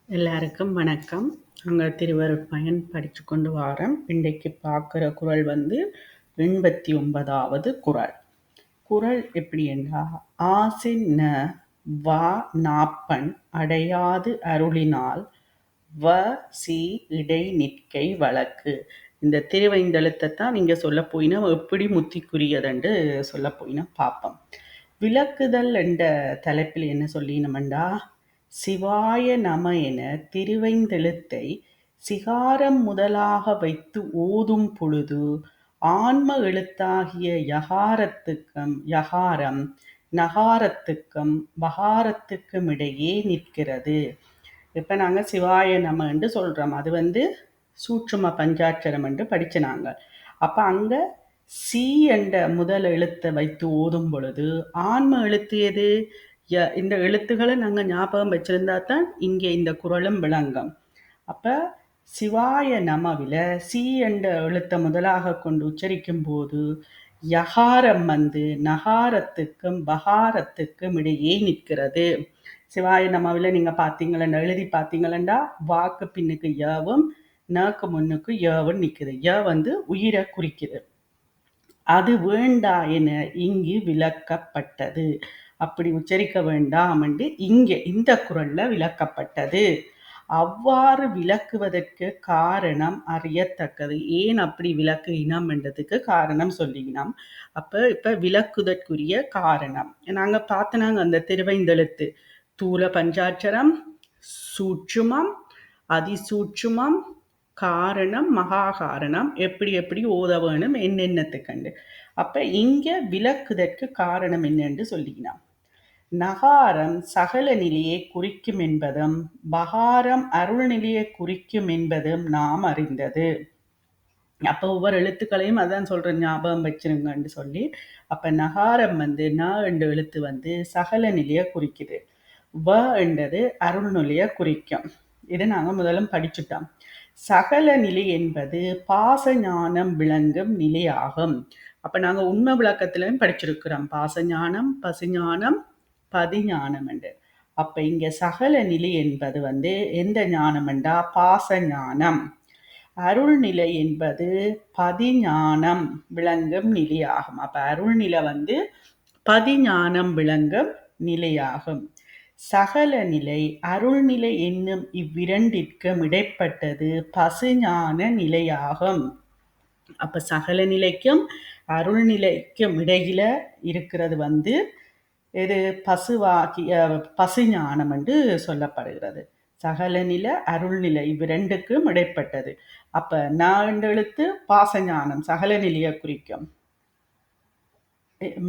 எல்லாருக்கும் வணக்கம். நாங்கள் திருவருட்பயன் படித்து கொண்டு வாரோம். இன்றைக்கு பார்க்குற குறள் 89வது குறள். குறள் எப்படி என்றால், ஆசின் ந வா நாப்பண் அடையாது அருளினால் வ சி இடை நிற்கை வழக்கு. இந்த திருவைந்தெழுத்தை தான் நீங்கள் சொல்ல போயினா எப்படி முத்திக்குரியதுண்டு சொல்ல போயினா பார்ப்போம். விளக்குதல் என்ற தலைப்பில் என்ன சொல்லினோம்டா, சிவாய நம என திருவைந்தெழுத்தை சிகாரம் முதலாக வைத்து ஓதும் பொழுது ஆன்ம எழுத்தாகிய யகாரம் நகாரத்துக்கும் பகாரத்துக்கும் இடையே நிற்கிறது. இப்போ நாங்கள் சிவாய நம என்று சொல்கிறோம். அது சூட்சும பஞ்சாட்சரம் என்று படிச்சினாங்க. அப்போ அங்கே சி என்ற முதல் எழுத்தை வைத்து ஓதும் பொழுது ஆன்ம எழுத்து எது? இந்த எழுத்துக்களை நாங்கள் ஞாபகம் வச்சிருந்தா தான் இங்கே இந்த குறளும் விளங்கும். அப்போ சிவாய நமவில சி என்ற எழுத்தை முதலாக கொண்டு உச்சரிக்கும் போது யகாரம் நகாரத்துக்கும் பகாரத்துக்கும் இடையே நிற்கிறது. சிவாய நமவில நீங்க பார்த்தீங்களா, எழுதி பார்த்தீங்களா, வாக்கு பின்னுக்கு யவும் நக்கு முன்னுக்கு யவும் நிற்குது. உயிரை குறிக்குது. அது வேண்டா என இங்கு விளக்கப்பட்டது. அப்படி உச்சரிக்க வேண்டாம் என்று இங்கே இந்த குறள்ல விளக்கப்பட்டது. அவ்வாறு விளக்குவதற்கு காரணம் அறியத்தக்கது. ஏன் அப்படி விளக்குகினம் என்றதுக்கு காரணம் சொல்லினோம். இப்ப விளக்குதற்குரிய காரணம் நாங்க பார்த்தனாங்க. அந்த திருவைந்தெழுத்து தூல பஞ்சாட்சரம், சூட்சுமம், அதிசூட்சுமம், காரணம், மகாகாரணம், எப்படி எப்படி ஓத வேணும் என்னென்னத்துக்கண்டு. அப்ப இங்க விளக்குதற்கு காரணம் என்னென்று சொல்லினோம். நகாரம் சகல நிலையை குறிக்கும் என்பதும் பகாரம் அருள் நிலையை குறிக்கும் என்பதும் நாம் அறிந்தது. அப்ப ஒவ்வொரு எழுத்துக்களையும் அதான் சொல்றேன், ஞாபகம் வச்சிருங்கன்னு சொல்லி. அப்ப நகாரம் ந என்ற எழுத்து சகல நிலையை குறிக்குது. வ என்றது அருள் நிலையை குறிக்கும். இது நாங்க முதலும் படிச்சுட்டோம். சகல நிலை என்பது பாச ஞானம் விளங்கும் நிலையாகும். அப்ப நாங்க உண்மை விளக்கத்திலும் படிச்சிருக்கிறோம். பாசஞானம், பசுஞானம், பதிஞானம் என்று. அப்ப இங்க சகல நிலை என்பது எந்த ஞானம் என்றா பாச ஞானம். அருள் நிலை என்பது பதிஞானம் விளங்கும் நிலையாகும். அப்ப அருள் நிலை பதிஞானம் விளங்கும் நிலையாகும். சகல நிலை அருள்நிலை என்னும் இவ்விரண்டிற்கும் இடைப்பட்டது பசுஞான நிலையாகும். அப்ப சகல நிலைக்கும் அருள்நிலைக்கும் இடையில இருக்கிறது இது பசுஞானம் என்று சொல்லப்படுகிறது. சகல நிலை அருள்நிலை இவ்விரண்டுக்கும் இடைப்பட்டது. அப்ப நான் எழுத்து பாசஞானம் சகல நிலையை குறிக்கும்.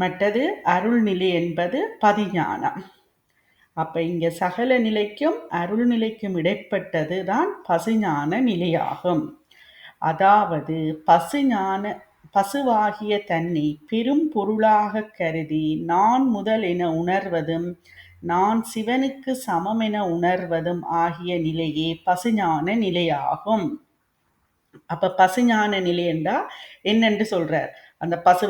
மற்றது அருள்நிலை என்பது பதிஞானம். அப்ப இங்க சகல நிலைக்கும் அருள் நிலைக்கும் இடைப்பட்டது தான் பசுஞான நிலையாகும். அதாவது பசுவாகிய தன்னை பெரும் பொருளாக கருதி நான் முதல் என உணர்வதும் நான் சிவனுக்கு சமம் என உணர்வதும் ஆகிய நிலையே பசுஞான நிலையாகும். அப்ப பசுஞான நிலை என்றா என்னென்று சொல்றார். அந்த பசு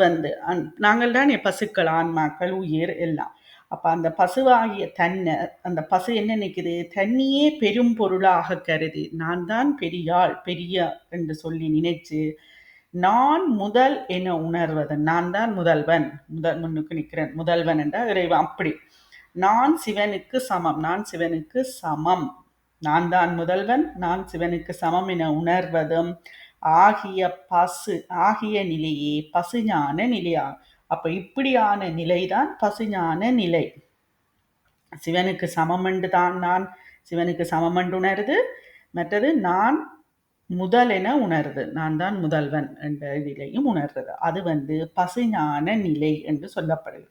நாங்கள் தான் பசுக்கள், ஆன்மாக்கள், உயிர் எல்லாம். அப்ப அந்த பசுவாகிய தன்னை, அந்த பசு என்ன நினைக்குது? தன்னையே பெரும் பொருளாக கருதி நான் தான் பெரிய என்று சொல்லி நினைச்சு நான் முதல் என உணர்வது, நான் தான் முதல்வன், முன்னுக்கு நிற்கிறேன், முதல்வன் என்றால் இறைவன். அப்படி நான் சிவனுக்கு சமம், நான் தான் முதல்வன், நான் சிவனுக்கு சமம் என உணர்வதும் ஆகிய நிலையே பசுஞான நிலையா. அப்ப இப்படியான நிலைதான் பசுஞான நிலை. சிவனுக்கு சமமண்டு தான் நான் சிவனுக்கு சமமண்டு உணருது. மற்றது நான் முதல் என உணருது, நான் தான் முதல்வன் என்ற நிலையும் உணர்றது. அது பசுஞான நிலை என்று சொல்லப்படுது.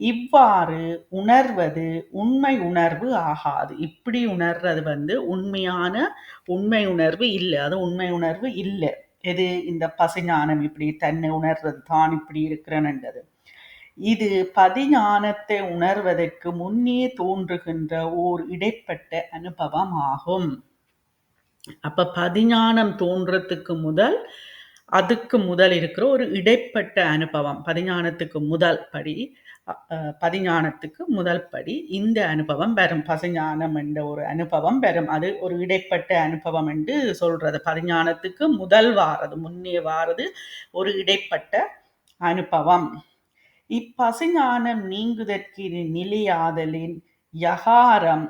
இவ்வாறு உணர்வது உண்மை உணர்வு ஆகாது. இப்படி உணர்றது உண்மை உணர்வு இல்லை. அது உண்மை உணர்வு இல்லை. எது? இந்த பசுஞானம் இப்படி தன்னை உணர்றது, தான் இப்படி இருக்கிறன்றது. இது பதிஞானத்தை உணர்வதற்கு முன்னே தோன்றுகின்ற ஓர் இடைப்பட்ட அனுபவம் ஆகும். அப்ப பதிஞானம் தோன்றத்துக்கு முதல் அதுக்கு முதல் இருக்கிற ஒரு இடைப்பட்ட அனுபவம். பதிஞானத்துக்கு முதல் படி, பதிஞானத்துக்கு முதல் படி இந்த அனுபவம் வரும். பசுஞானம் என்ற ஒரு அனுபவம் வரும். அது ஒரு இடைப்பட்ட அனுபவம் என்று சொல்றது. பதிஞானத்துக்கு முதல் வாரது, முன்னே வாரது ஒரு இடைப்பட்ட அனுபவம். இப்பசுஞானம் நீங்குதற்கு நிலையாதலின் யகாரம்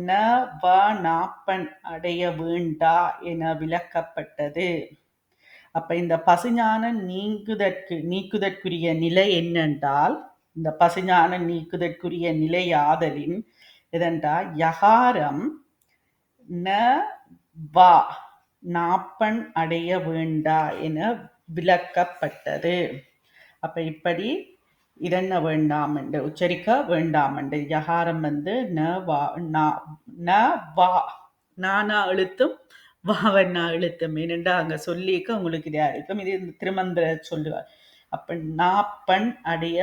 ந வ நாப்பண் அடைய வேண்டா என விளக்கப்பட்டது. அப்ப இந்த பசுஞானம் நீக்குதற்குரிய நிலை என்னென்றால், இந்த பசுஞானம் நீக்குதற்குரிய நிலையாதலின் எதென்றால் யகாரம் ந வா நாப்பண் அடைய வேண்டா என விளக்கப்பட்டது. அப்ப இப்படி இதென்ன வேண்டாம் என்று உச்சரிக்க வேண்டாம் என்று. யகாரம் ந வா நானா எழுத்தும் வாவண்ணா எழுத்தும். ஏனென்றா அங்க சொல்லிக்க உங்களுக்கு இதா இருக்கும். இது திருமந்திர சொல்லுவார். அப்ப நாப்பண் அடைய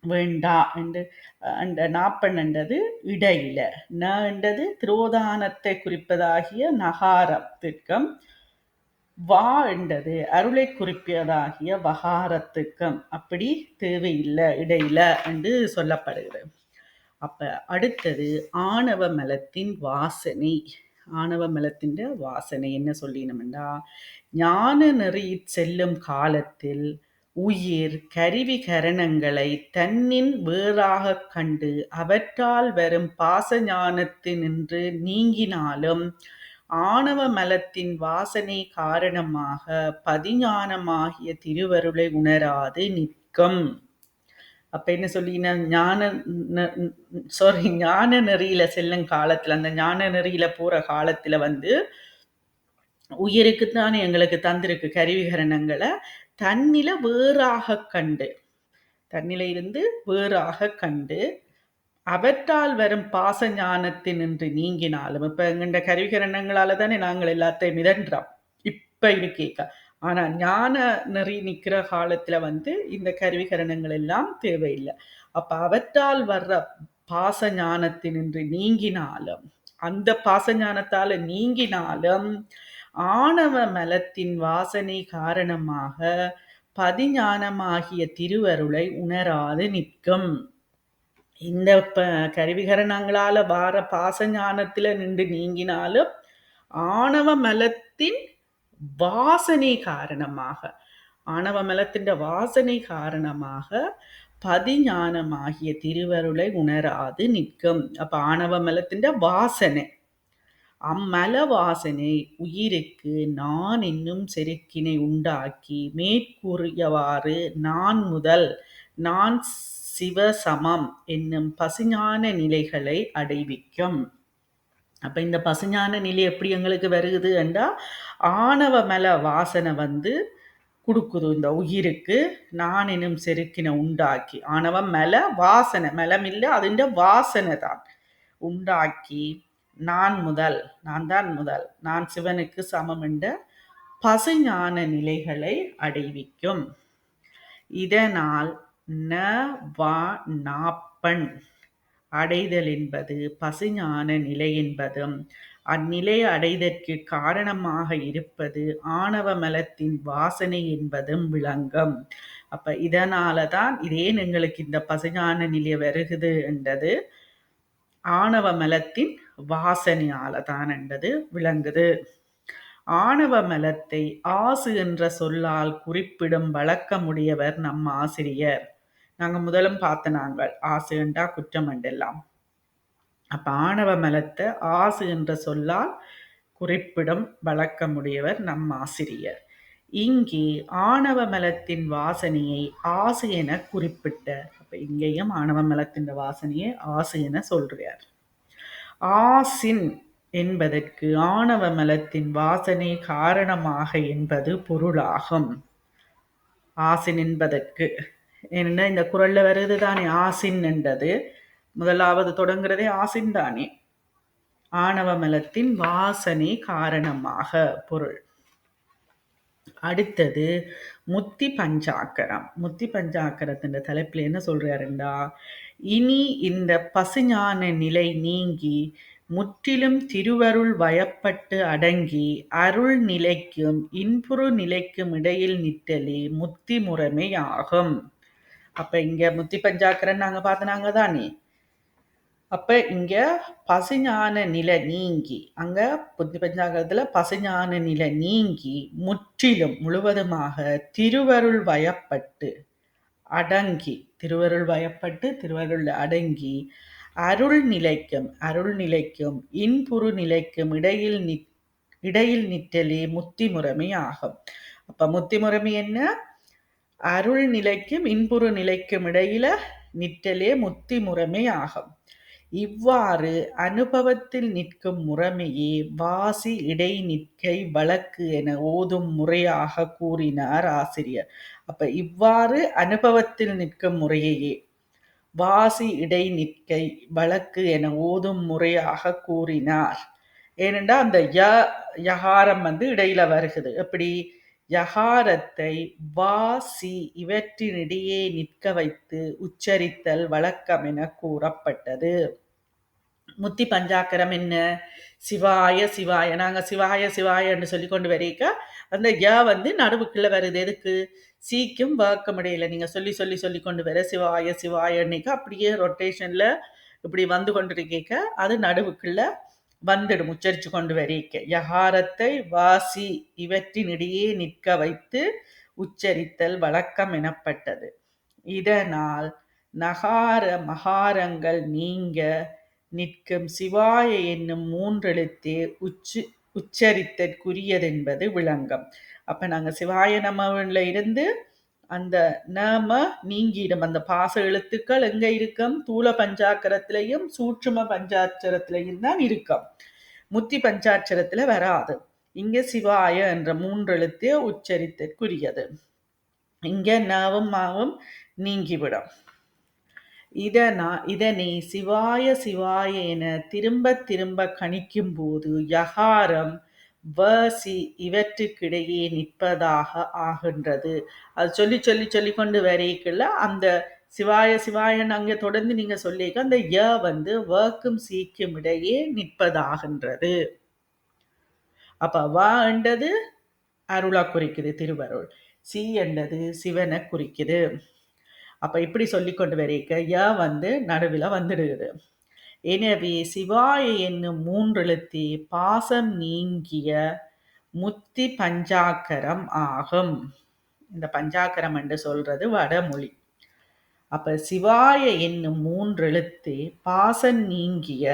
வேண்டா என்று. அந்த நாப்பண் என்றது இடையில, ந என்றது திரோதானத்தை குறிப்பதாகிய நகாரத்திற்கும், வா என்றது அருளை குறிப்பதாகிய வகாரத்துக்கும் அப்படி தேவையில்லை இடையில என்று சொல்லப்படுகிறது. அப்ப அடுத்தது ஆணவ மலத்தின் வாசனை. ஆணவ மலத்தின் வாசனை என்ன சொல்லினோம்னா, ஞான நெறி செல்லும் காலத்தில் உயிர் கருவி கரணங்களை தன்னின் வேறாக கண்டு அவற்றால் வரும் பாச ஞானத்தினின்று நீங்கினாலும் ஆணவ மலத்தின் வாசனை காரணமாக பதிஞானமாகிய திருவருளை உணராது நிற்கும். அப்ப என்ன சொல்லினா, ஞான நெறியில செல்லும் காலத்துல, அந்த ஞான நெறியில போற காலத்துல உயிருக்குத்தானே எங்களுக்கு தந்திருக்கு கருவிகரணங்களை தன்னில வேறாக கண்டு, தன்னில இருந்து வேறாக கண்டு அவற்றால் வரும் பாச ஞானத்தினின்று நீங்கினாலும், இப்ப எங்கண்ட கருவிகரணங்களால தானே நாங்கள் எல்லாத்தையும் மிதன்றோம் இப்ப இருக்கேக்க. ஆனா ஞான நெறி நிக்கிற காலத்துல இந்த கருவிகரணங்கள் எல்லாம் தேவையில்லை. அப்ப அவற்றால் வர்ற பாச ஞானத்தினின்று நீங்கினாலும், அந்த பாச ஞானத்தால நீங்கினாலும் ஆணவ மலத்தின் வாசனை காரணமாக பதிஞானமாகிய திருவருளை உணராது நிற்கும். இந்த கருவிகரணங்களால வார பாச ஞானத்துல நின்று நீங்கினாலும் ஆணவ மலத்தின் வாசனை காரணமாக, ஆணவ மலத்தின் வாசனை காரணமாக பதிஞானமாகிய திருவருளை உணராது நிற்கும். அப்ப ஆணவ மலத்தின் வாசனை, அம்மல வாசனை உயிருக்கு நான் என்னும் செருக்கினை உண்டாக்கி மேற்கூறியவாறு நான் முதல் நான் சிவசமம் என்னும் பசுஞான நிலைகளை அடைவிக்கும். அப்ப இந்த பசுஞான நிலை எப்படி எங்களுக்கு வருகுது என்றா, ஆணவ மல வாசனை கொடுக்குது இந்த உயிருக்கு நான் எனும் செருக்கினை உண்டாக்கி. ஆணவம் மல வாசனை, மலம் இல்லை அதுண்ட வாசனை தான் உண்டாக்கி நான் முதல், நான் தான் முதல், நான் சிவனுக்கு சமம் என்ற பசுஞான நிலைகளை அடைவிக்கும். இதனால் ந வா நாப்பண் அடைதல் என்பது பசுஞான நிலை என்பதும், அந்நிலை அடைதற்கு காரணமாக இருப்பது ஆணவ மலத்தின் வாசனை என்பதும் விளங்கும். அப்ப இதனாலதான் இதேன் எங்களுக்கு இந்த பசுஞான நிலை வருகுது என்றது ஆணவ மலத்தின் வாசனையால தான் என்றது விளங்குது. ஆணவ மலத்தை ஆசு என்ற சொல்லால் குறிப்பிடும் வழக்கமுடையவர் நம் ஆசிரியர். நாங்க முதலும் பார்த்த நாங்கள் ஆசு என்றா குற்றம் என்றெல்லாம். அப்ப ஆணவ மலத்தை ஆசு என்ற சொல்லால் குறிப்பிடும் வழக்கமுடையவர் நம் ஆசிரியர். இங்கே ஆணவ மலத்தின் வாசனையை ஆசு என குறிப்பிட்டார். அப்ப இங்கேயும் ஆணவ மலத்தின் வாசனையை ஆசு என சொல்றார். ஆசின் என்பதற்கு ஆணவ மலத்தின் வாசனை காரணமாக என்பது பொருளாகும். ஆசின் என்பதற்கு என்ன இந்த குறள்ல வருது தானே, ஆசின் என்றது முதலாவது தொடங்குறதே ஆசின் தானே. ஆணவ மலத்தின் வாசனை காரணமாக பொருள். அடுத்தது முத்தி பஞ்சாக்கரம். முத்தி பஞ்சாக்கரத்தின் தலைப்பில் என்ன சொல்றாருண்டா, இனி இந்த பசுஞான நிலை நீங்கி முற்றிலும் திருவருள் வயப்பட்டு அடங்கி அருள் நிலைக்கும் இன்புறு நிலைக்கும் இடையில் நிற்றலே முத்தி முறைமை ஆகும். அப்ப இங்க முத்தி பஞ்சாக்கரன் நாங்க பார்த்தனாங்க தானே. அப்ப இங்க பசுஞான நிலை நீங்கி, அங்க புத்தி பஞ்சாங்கத்துல பசுஞான நிலை நீங்கி முற்றிலும் முழுவதுமாக திருவருள் வயப்பட்டு அடங்கி, திருவருள் வயப்பட்டு திருவருள் அடங்கி அருள் நிலைக்கும் இன்புறு நிலைக்கும் இடையில் நிற்றலே முத்தி முறைமை ஆகும். அப்ப முத்தி முறைமை என்ன? அருள் நிலைக்கும் இன்புறு நிலைக்கும் இடையில நிற்றலே முத்தி முறைமை ஆகும். இவ்வாறு அனுபவத்தில் நிற்கும் முறைமையே வாசி இடை நிற்கை வழக்கு என ஓதும் முறையாக கூறினார் ஆசிரியர். அப்ப இவ்வாறு அனுபவத்தில் நிற்கும் முறையே வாசி இடை நிற்கை வழக்கு என ஓதும் முறையாக கூறினார். ஏனென்றா அந்த யகாரம் இடையில வருகிறது. எப்படி? யகாரத்தை வாசி இவற்றினிடையே நிற்க வைத்து உச்சரித்தல் வழக்கம் என கூறப்பட்டது. முத்தி பஞ்சாக்கரம் என்ன? சிவாய சிவாய. நாங்க சிவாய சிவாய என்று சொல்லி கொண்டு வரைக்க அந்த நடுவுக்குள்ள வருது. எதுக்கு? சீக்கும் வாக்கம் இடையில நீங்க சொல்லி சொல்லி சொல்லி கொண்டு வர சிவாய சிவாயன்னைக்கு அப்படியே ரொட்டேஷன்ல இப்படி வந்து கொண்டிருக்க அது நடுவுக்குள்ள வந்துடும் உச்சரிச்சு கொண்டு வரைக்க. யகாரத்தை வாசி இவற்றினிடையே நிற்க வைத்து உச்சரித்தல் வழக்கம் எனப்பட்டது. இதனால் நகார மகாரங்கள் நீங்க நிற்கும் சிவாய என்னும் மூன்றெழுத்தே உச்சரித்தற்குரியதென்பது விளங்கம். அப்ப நாங்க சிவாய நமல இருந்து அந்த நம நீங்கிடும். அந்த பாச எழுத்துக்கள் எங்க இருக்கும்? தூல பஞ்சாக்கரத்திலையும் சூட்சும பஞ்சாட்சரத்திலையும் தான் இருக்கும். முத்தி பஞ்சாட்சரத்துல வராது. இங்க சிவாய என்ற மூன்றெழுத்தே உச்சரித்தற்குரியது. இங்க நவும் மாவும் நீங்கிவிடும். இதனை சிவாய சிவாய என திரும்ப திரும்ப கணிக்கும் போது யகாரம் வசி இவற்றுக்கிடையே நிற்பதாக ஆகின்றது. அது சொல்லி சொல்லி சொல்லி கொண்டு வரைக்குள்ள அந்த சிவாய சிவாயன் அங்கே தொடர்ந்து நீங்க சொல்லிக்க அந்த வக்கும் சீக்கும் இடையே நிற்பதாகின்றது. அப்ப வ என்றது அருளா குறிக்குது, திருவருள். சி என்றது சிவனை குறிக்குது. அப்ப இப்படி சொல்லி கொண்டு வரைக்க நடுவில் வந்துடுகிறது. எனவே சிவாய என்னும் மூன்றெழுத்தே பாசம் நீங்கிய முத்தி பஞ்சாக்கரம் ஆகும். இந்த பஞ்சாக்கரம் என்று சொல்றது வடமொழி. அப்ப சிவாய என்னும் மூன்றெழுத்தே பாசம் நீங்கிய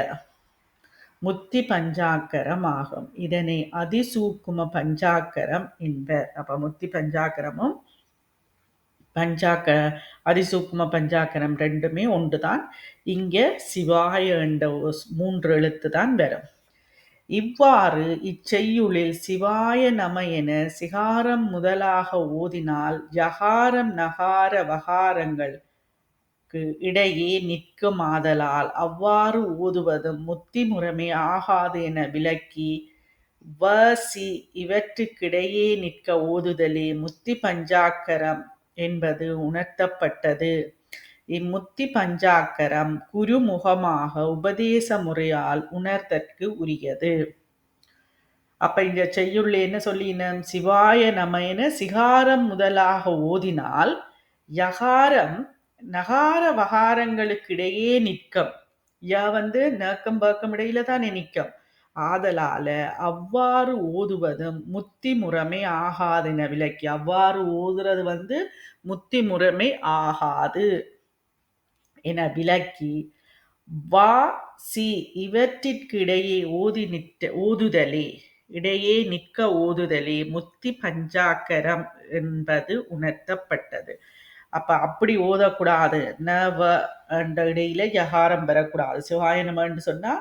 முத்தி பஞ்சாக்கரம் ஆகும். இதனை அதிசூக்கும பஞ்சாக்கரம் என்பர். அப்ப முத்தி பஞ்சாக்கரமும் அதிசூக்கும பஞ்சாக்கரம் ரெண்டுமே ஒன்றுதான். இங்க சிவாய என்ற மூன்று எழுத்து தான் வரும். இவ்வாறு இச்செய்யுளில் சிவாய நம என சிகாரம் முதலாக ஓதினால் யகாரம் நகார வகாரங்களுக்கு இடையே நிற்கும் ஆதலால் அவ்வாறு ஓதுவதும் முத்தி முறைமை ஆகாது என விளக்கி வசி இவற்றுக்கிடையே நிற்க ஓதுதலே முத்தி பஞ்சாக்கரம் என்பது உணர்த்தப்பட்டது. இம்முத்தி பஞ்சாக்கரம் குருமுகமாக உபதேச முறையால் உணர்தற்கு உரியது. அப்ப இந்த செய்யுள்ள என்ன சொல்லினோம்? சிவாய நம என சிகாரம் முதலாக ஓதினால் யகாரம் நகார வகாரங்களுக்கு இடையே நிற்கும். நக்கம் பக்கம் இடையில தானே நிற்கும். ஆதலால அவ்வாறு ஓதுவதும் முத்தி முறைமை ஆகாதென விளக்கி, அவ்வாறு ஓதுறது முத்தி முறைமை ஆகாது என விளக்கி வா சி இவற்றிற்கிடையே இடையே நிற்க ஓதுதலே முத்தி பஞ்சாக்கரம் என்பது உணர்த்தப்பட்டது. அப்ப அப்படி ஓதக்கூடாது. நவ என்ற இடையில யகாரம் வரக்கூடாது. சிவாய நமன்னு சொன்னா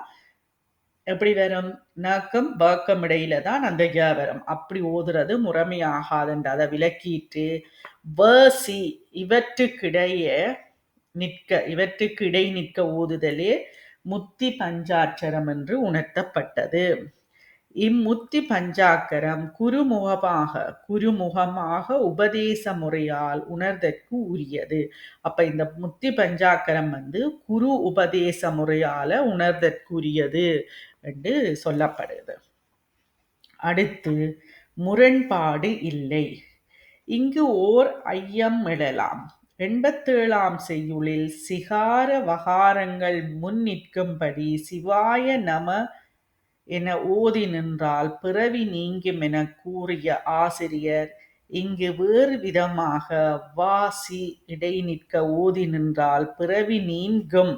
எப்படி வரும்? நக்கம் பக்கம் இடையில தான் அந்த வரும். அப்படி ஓதுறது முறைமையாகாதுன்ற அதை விளக்கிட்டு வசி இவற்றுக்கு இடை நிற்க ஓதுதலே முத்தி பஞ்சாட்சரம் என்று உணர்த்தப்பட்டது. இம்முத்தி பஞ்சாக்கரம் குருமுகமாக உபதேச முறையால் உணர்தற்கு உரியது. அப்ப இந்த முத்தி பஞ்சாக்கரம் குரு உபதேச முறையால உணர்தற்குரியது என்று சொல்லப்படுது. அடுத்து முரண்பாடு இல்லை. இங்கு ஓர் ஐயம் எழலாம். 87ஆம் செய்யுளில் சிகார வகாரங்கள் முன் நிற்கும்படி சிவாய நம என ஓதி நின்றால் பிறவி நீங்கும் என கூறிய ஆசிரியர் இங்கு வேறு விதமாக வாசி இடை நிற்க ஓதி நின்றால் பிறவி நீங்கும்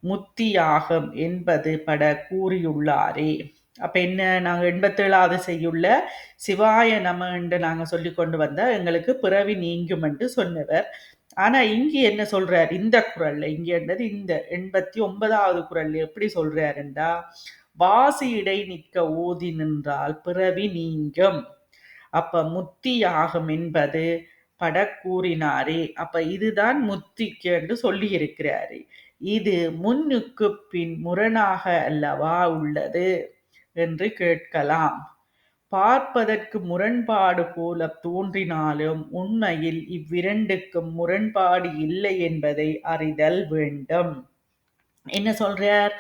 முத்தியாகும் என்பது பட கூறியுள்ளாரே. அப்ப என்ன, நாங்க 87வது செய்யுள்ள சிவாய நம என்று நாங்க சொல்லி கொண்டு வந்தா எங்களுக்கு பிறவி நீங்கும் என்று சொன்னவர். ஆனா இங்கு என்ன சொல்றார் இந்த குறள்ல, இங்க என்னது இந்த 89வது குறள்ல எப்படி சொல்றாருண்டா, வாசி இடை நிற்க ஓதி நின்றால் பிறவி நீங்கும், அப்ப முத்தியாகும் என்பது பட கூறினாரே. அப்ப இதுதான் முத்திக்கு என்று சொல்லி இருக்கிறாரு. இது முன்னுக்கு பின் முரணாக அல்லவா உள்ளது என்று கேட்கலாம். பார்ப்பதற்கு முரண்பாடு போல தோன்றினாலும் உண்மையில் இவ்விரண்டுக்கும் முரண்பாடு இல்லை என்பதை அறிதல் வேண்டும். என்ன சொல்றார்,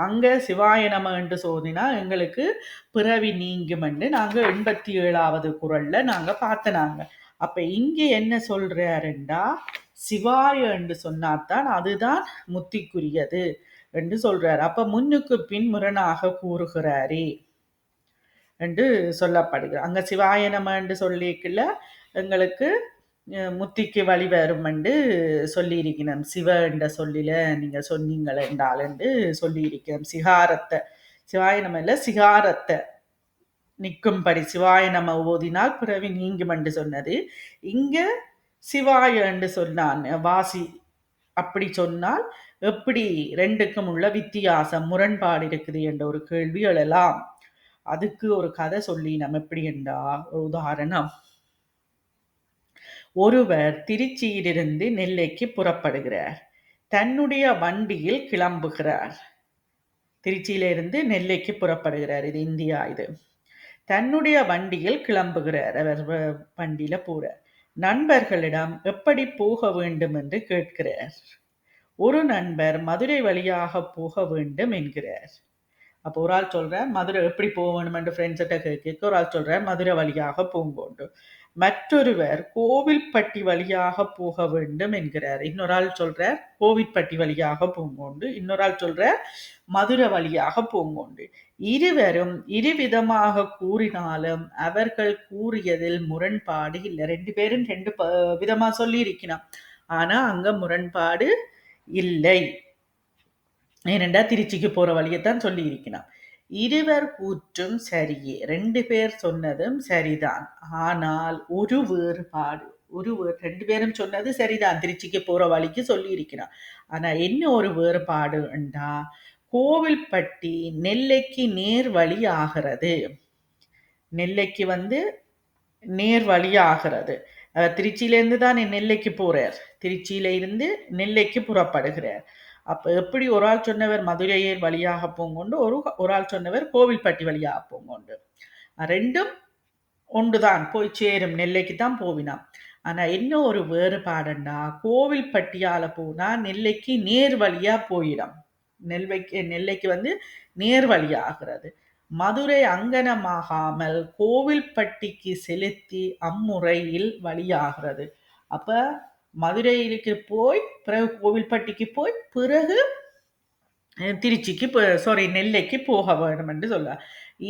அங்க சிவாய நம என்று சோதினா எங்களுக்கு பிறவி நீங்கும் என்று நாங்க 87வது குறள்ல நாங்க பார்த்தனாங்க. அப்ப இங்க என்ன சொல்றாருண்டா, சிவாய என்று சொன்னாதான் அதுதான் முத்திக்குரியது என்று சொல்றார். அப்ப முன்னுக்கு பின் முரணாக கூறுகிறாரே என்று சொல்லப்படுகிறது. அங்க சிவாய நம என்று சொல்லிக்கல எங்களுக்கு முத்திக்கு வழி வரும் என்று சொல்லியிருக்கணும். சிவ என்ற சொல்லில நீங்க சொன்னீங்கள் என்றால் என்று சொல்லியிருக்கிறோம். சிகாரத்தை சிவாய நம இல்ல சிகாரத்தை நிற்கும்படி சிவாய நம ஓதினால் பிறவி நீங்கும் என்று சொன்னது. இங்க சிவாய என்று சொன்னான் வாசி, அப்படி சொன்னால் எப்படி ரெண்டுக்கும் உள்ள வித்தியாசம் முரண்பாடு இருக்குது என்ற ஒரு கேள்வி எழலாம். அதுக்கு ஒரு கதை சொல்லி நம்ம எப்படி என்றா, ஒரு உதாரணம். ஒருவர் திருச்சியிலிருந்து நெல்லைக்கு புறப்படுகிறார். தன்னுடைய வண்டியில் கிளம்புகிறார். திருச்சியிலிருந்து நெல்லைக்கு புறப்படுகிறார். இது இந்தியா. இது தன்னுடைய வண்டியில் கிளம்புகிறார். அவர் வண்டியில போறார். நண்பர்களிடம் எப்படி போக வேண்டும் என்று கேட்கிறார். ஒரு நண்பர் மதுரை வழியாக போக வேண்டும் என்கிறார். அப்போ ஒரு ஆள் சொல்றார் மதுரை எப்படி போகணும் என்று ஃப்ரெண்ட்ஸ்கிட்ட கேட்க, ஒரு ஆள் சொல்றார் மதுரை வழியாக போங்கோண்டு. மற்றொருவர் கோவில்பட்டி வழியாக போக வேண்டும் என்கிறார். இன்னொரு ஆள் சொல்றார் கோவில்பட்டி வழியாக போங்கோண்டு. இன்னொரு ஆள் சொல்றார் மதுரை வழியாக போங்கோண்டு. இருவரும் இருவிதமாக கூறினாலும் அவர்கள் கூறியதில் முரண்பாடு இல்லை. ரெண்டு பேரும் ரெண்டு விதமா சொல்லி இருக்கணும், ஆனா அங்க முரண்பாடு இல்லை. ஏனென்றா திருச்சிக்கு போற வழியைத்தான் சொல்லி இருக்கணும். இருவர் கூற்றும் சரியே, ரெண்டு பேர் சொன்னதும் சரிதான். ஆனால் ஒரு வேறுபாடு, ரெண்டு பேரும் சொன்னது சரிதான், திருச்சிக்கு போற வழிக்கு சொல்லி இருக்கணும். ஆனா என்ன ஒரு வேறுபாடு என்றா, கோவில்பட்டி நெல்லைக்கு நேர் வழி ஆகிறது. நெல்லைக்கு நேர் வழி ஆகிறது. திருச்சியிலேருந்து தான் நெல்லைக்கு போறார். திருச்சியில இருந்து நெல்லைக்கு புறப்படுகிறார். அப்ப எப்படி ஒரு ஆள் சொன்னவர் மதுரையர் வழியாக போங்கொண்டு, ஒரு ஆள் சொன்னவர் கோவில்பட்டி வழியாக போங்கொண்டு. ரெண்டும் ஒன்றுதான், போய் சேரும், நெல்லைக்கு தான் போவினான். ஆனா என்ன ஒரு வேறுபாடுண்டா, கோவில்பட்டியால போனா நெல்லைக்கு நேர் வழியா போயிடும். நெல்லைக்கு நேர் வழியாகிறது. மதுரை அங்கனமாகாமல் கோவில்பட்டிக்கு செலுத்தி அம்முறையில் வழியாகிறது. அப்ப மதுரைக்கு போய் பிறகு கோவில்பட்டிக்கு போய் பிறகு திருச்சிக்கு நெல்லைக்கு போக வேண்டும் என்று சொல்ல.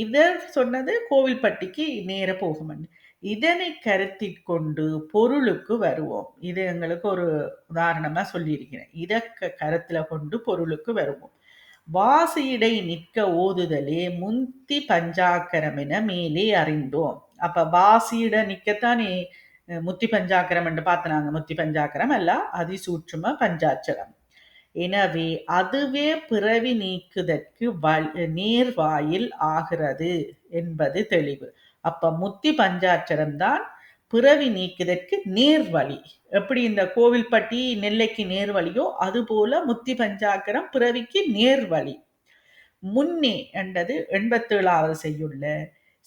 இதை சொன்னது கோவில்பட்டிக்கு நேர போகும். இதனை கருத்தில் கொண்டு பொருளுக்கு வருவோம். இது எங்களுக்கு ஒரு உதாரணமா சொல்லியிருக்கிறேன். இதை கருத்துல கொண்டு பொருளுக்கு வருவோம். வாசியிடை நிற்க ஓதுதலே முத்தி பஞ்சாக்கரம் என மேலே அறிந்தோம். அப்ப வாசியிட நிற்கத்தானே முத்தி பஞ்சாக்கரம் என்று பார்த்தனாங்க. முத்தி பஞ்சாக்கரம் அல்ல, அதிசூட்சும பஞ்சாட்சரம். எனவே அதுவே பிறவி நீக்குதற்கு நேர்வாயில் ஆகிறது என்பது தெளிவு. அப்ப முத்தி பஞ்சாட்சரம் தான் பிறவி நீக்குதற்கு நேர்வழி. எப்படி இந்த கோவில்பட்டி நெல்லைக்கு நேர்வழியோ அதுபோல முத்தி பஞ்சாக்கரம் பிறவிக்கு நேர்வழி. முன்னே என்றது 87வது செய்யுள்ள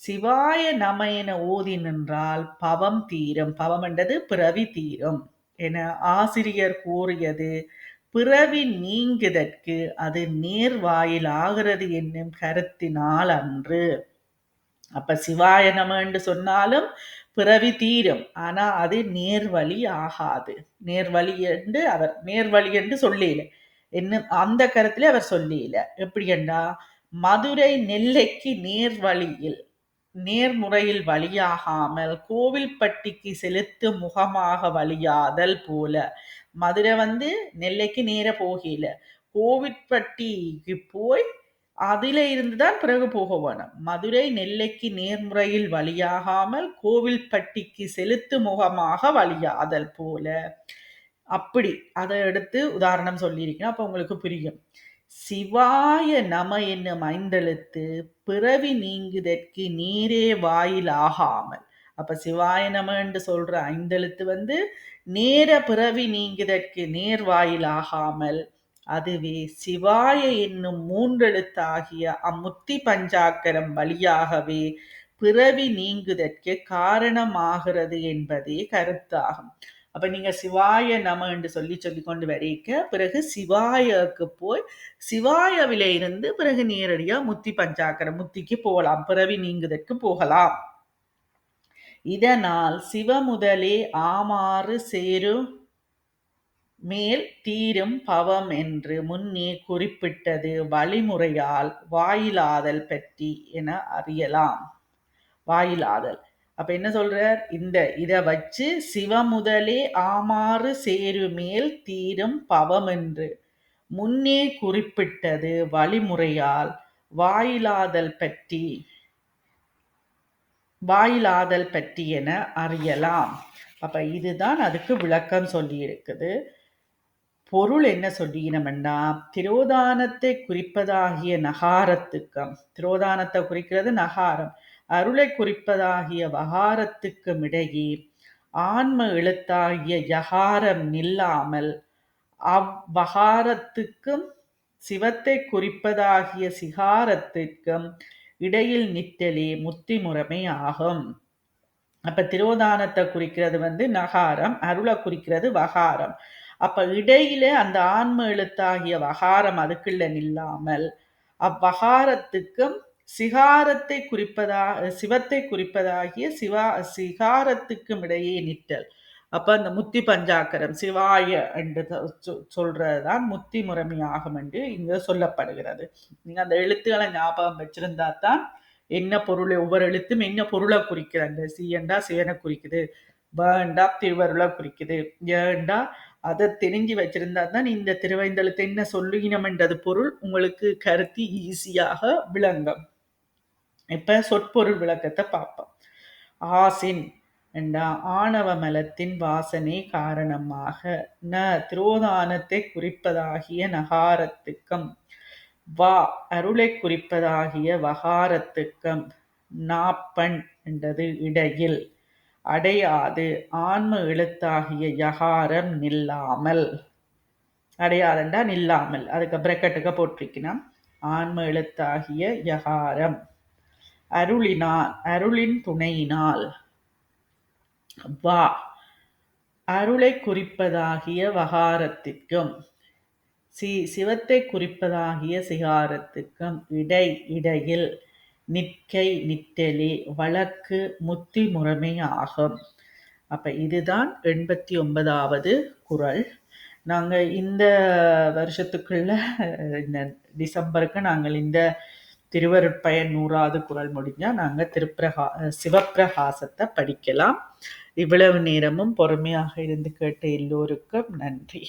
சிவாய நம என ஓதி நின்றால் பவம் தீரும். பவம் என்றது பிறவி தீரும் என ஆசிரியர் கூறியது பிறவி நீங்குதற்கு அது நேர்வாயில் ஆகிறது என்னும் கருத்தினால் அன்று. அப்ப சிவாய நம என்று சொன்னாலும் பிறவி தீரும், ஆனா அது நேர்வழி ஆகாது. நேர்வழி என்று சொல்லல, என்ன அந்த கருத்துல அவர் சொல்லல. எப்படி என்றா, மதுரை நெல்லைக்கு நேர்முறையில் வழியாகாமல் கோவில்பட்டிக்கு செலுத்தும் முகமாக வழியாதல் போல. மதுரை நெல்லைக்கு நேர போகல, கோவில்பட்டிக்கு போய் அதில இருந்துதான் பிறகு போக வேணும். மதுரை நெல்லைக்கு நேர்முறையில் வழியாகாமல் கோவில்பட்டிக்கு செலுத்து முகமாக வழியாதல் போல. அப்படி அதை எடுத்து உதாரணம் சொல்லியிருக்கேன். அப்ப உங்களுக்கு புரியும். சிவாய நம என்னும் 5 எழுத்து பிறவி நீங்குதற்கு நேரே வாயில் ஆகாமல். அப்ப சிவாய நம என்று சொல்ற 5 எழுத்து நேர பிறவி நீங்குதற்கு நேர் வாயில் ஆகாமல், அதுவே சிவாய என்னும் 3 எழுத்தாகிய அம்முத்தி பஞ்சாக்கரம் வழியாகவே பிறவி நீங்குதற்கு காரணமாகிறது என்பதே கருத்தாகும். அப்ப நீங்க சிவாய நம என்று சொல்லி கொண்டு வரைக்க பிறகு சிவாயக்கு போய் சிவாயவில இருந்து பிறகு நேரடியா முத்தி பஞ்சாக்கரம் முத்திக்கு போகலாம், பிறவி நீங்குதற்கு போகலாம். இதனால் சிவமுதலே ஆமாறு சேரும் மேல் தீரும் பவம் என்று முன்னே குறிப்பிட்டது வழிமுறையால் வாயிலாதல் பற்றி என அறியலாம். வாயிலாதல் அப்ப என்ன சொல்றார், இதை வச்சு சிவமுதலே ஆமாறு சேருமேல் தீரும் பவம் என்று முன்னே குறிப்பிட்டது வழிமுறையால் வாயிலாதல் பற்றி என அறியலாம். அப்ப இதுதான் அதுக்கு விளக்கம் சொல்லி இருக்குது. பொருள் என்ன சொல்லினோம்னா, திரோதானத்தை குறிப்பதாகிய நகாரத்துக்கும், திரோதானத்தை குறிக்கிறது நகாரம், அருளை குறிப்பதாகிய வகாரத்துக்கும் இடையே ஆன்ம எழுத்தாகிய யகாரம் நில்லாமல் அவ்வகாரத்துக்கும் சிவத்தை குறிப்பதாகிய சிகாரத்திற்கும் இடையில் நிற்றலே முத்தி முறைமை ஆகும். அப்ப திரோதானத்தை குறிக்கிறது நகாரம், அருளை குறிக்கிறது வகாரம். அப்ப இடையில அந்த ஆன்ம எழுத்தாகிய வகாரம் அதுக்குள்ள நில்லாமல் அவ்வகாரத்துக்கும் சிகாரத்தை சிவத்தை குறிப்பதாகிய சிகாரத்துக்கும் இடையே நிற்றல். அப்ப அந்த முத்தி பஞ்சாக்கரம் சிவாய என்று சொல்றதுதான் முத்தி முறைமையாகும் என்று இங்க சொல்லப்படுகிறது. நீங்க அந்த எழுத்துக்களை ஞாபகம் வச்சிருந்தா தான் என்ன பொருள், ஒவ்வொரு எழுத்தும் என்ன பொருளை குறிக்கிறது. அந்த சீயண்டா சிவனை குறிக்குது, வேண்டா திருவருளை குறிக்குது, ஏண்டா அதை தெரிஞ்சு வச்சிருந்தா தான் இந்த திருவைந்தெழுத்து என்ன சொல்லுகினம் என்றது பொருள் உங்களுக்கு கருத்து ஈஸியாக விளங்கும். இப்ப சொற்பொருள் விளக்கத்தை பார்ப்போம். ஆசின் என்றா ஆணவ மலத்தின் வாசனை காரணமாக திரோதானத்தை குறிப்பதாகிய நகாரத்துக்கும் வா அருளை குறிப்பதாகிய வகாரத்துக்கும் நாப்பண் என்றது இடையில் அடையாது ஆன்ம எழுத்தாகிய யகாரம் நில்லாமல். அடையாதுண்டா நில்லாமல், அதுக்கு பிரக்கெட்டுக்கு போட்டிருக்கணும். ஆன்ம எழுத்தாகிய யகாரம் அருளின் துணையினால் வா அருளை குறிப்பதாகிய வகாரத்திற்கும் சிவத்தை குறிப்பதாகிய சிகாரத்துக்கும் இடையில் நிற்றலே வழக்கு முத்தி முறைமை ஆகும். அப்ப இதுதான் 89வது குறள். நாங்க இந்த வருஷத்துக்குள்ள இந்த டிசம்பருக்கு நாங்கள் இந்த திருவருட்பயன் 100வது குறள் முடிஞ்சா நாங்க சிவப்பிரகாசத்தை படிக்கலாம். இவ்வளவு நேரமும் பொறுமையாக இருந்து கேட்ட எல்லோருக்கும் நன்றி.